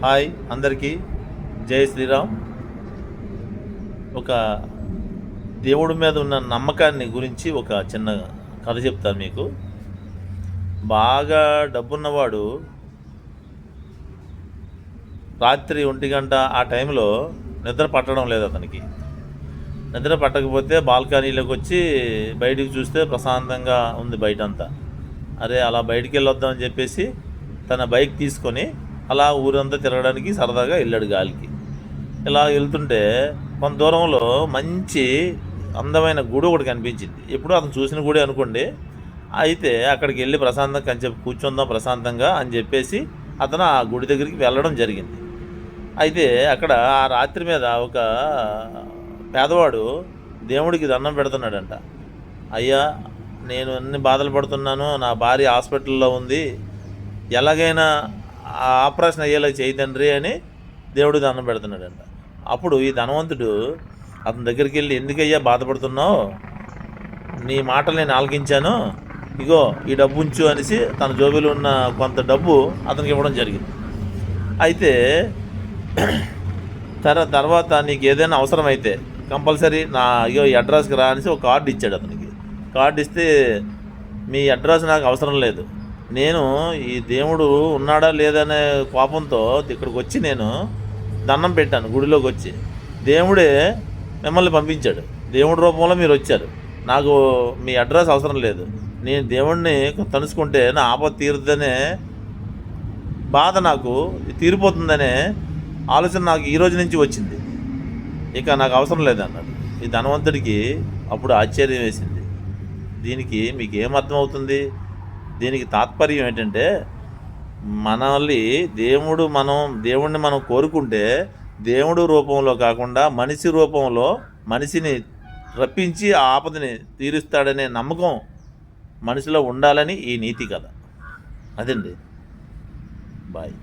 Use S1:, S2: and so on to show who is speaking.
S1: Hi అందరికీ జై శ్రీరామ్. ఒక దేవుడి మీద ఉన్న నమ్మకాన్ని గురించి ఒక చిన్న కథ చెప్తాను మీకు. బాగా డబ్బున్నవాడు రాత్రి 1 గంట ఆ టైంలో నిద్ర పట్టడం లేదు అతనికి. నిద్ర పట్టకపోతే బాల్కనీలోకి వచ్చి బయటికి చూస్తే ప్రశాంతంగా ఉంది బయటంతా. అరే అలా బయటికి వెళ్ళొద్దామని చెప్పేసి తన బైక్ తీసుకొని అలా ఊరంతా తిరగడానికి సరదాగా వెళ్ళాడు గాలికి. ఇలా వెళ్తుంటే కొంత దూరంలో మంచి అందమైన గుడి ఒకటి కనిపించింది. ఎప్పుడు అతను చూసిన గుడి అనుకోండి. అయితే అక్కడికి వెళ్ళి ప్రశాంతంగా కొంచెం కూర్చుందాం ప్రశాంతంగా అని చెప్పేసి అతను ఆ గుడి దగ్గరికి వెళ్ళడం జరిగింది. అయితే అక్కడ ఆ రాత్రి మీద ఒక పేదవాడు దేవుడికి దండం పెడుతున్నాడంట. అయ్యా, నేను అన్ని బాధలు పడుతున్నాను, నా భార్య హాస్పిటల్లో ఉంది, ఎలాగైనా ఆపరేషన్ అయ్యేలా చేయి తండ్రి అని దేవుడు దండం పెడుతున్నాడంట. అప్పుడు ఈ ధనవంతుడు అతని దగ్గరికి వెళ్ళి, ఎందుకయ్యా బాధపడుతున్నావు, నీ మాటలు నేను ఆలకించాను, ఇగో ఈ డబ్బు ఉంచు అనేసి తన జోబిలో ఉన్న కొంత డబ్బు అతనికి ఇవ్వడం జరిగింది. అయితే తర్వాత నీకు ఏదైనా అవసరమైతే కంపల్సరీ ఇగో ఈ అడ్రస్కి రా అనేసి ఒక కార్డు ఇచ్చాడు అతనికి. కార్డు ఇస్తే, మీ అడ్రస్ నాకు అవసరం లేదు, నేను ఈ దేవుడు ఉన్నాడా లేదనే కోపంతో ఇక్కడికి వచ్చి నేను దండం పెట్టాను గుడిలోకి వచ్చి, దేవుడే మిమ్మల్ని పంపించాడు, దేవుడి రూపంలో మీరు వచ్చారు, నాకు మీ అడ్రస్ అవసరం లేదు, నేను దేవుడిని తలుచుకుంటే నా ఆపద తీరుతుందనే బాధ నాకు తీరిపోతుందనే ఆలోచన నాకు ఈ రోజు నుంచి వచ్చింది, ఇక నాకు అవసరం లేదన్నాడు. ఈ ధనవంతుడికి అప్పుడు ఆశ్చర్యం వేసింది. దీనికి మీకు ఏమర్థమవుతుంది? దీనికి తాత్పర్యం ఏంటంటే, దేవుణ్ణి మనం కోరుకుంటే దేవుడు రూపంలో కాకుండా మనిషి రూపంలో మనిషిని రప్పించి ఆ ఆపదని తీరుస్తాడనే నమ్మకం మనిషిలో ఉండాలని ఈ నీతి కథ. అదండి. బాయ్.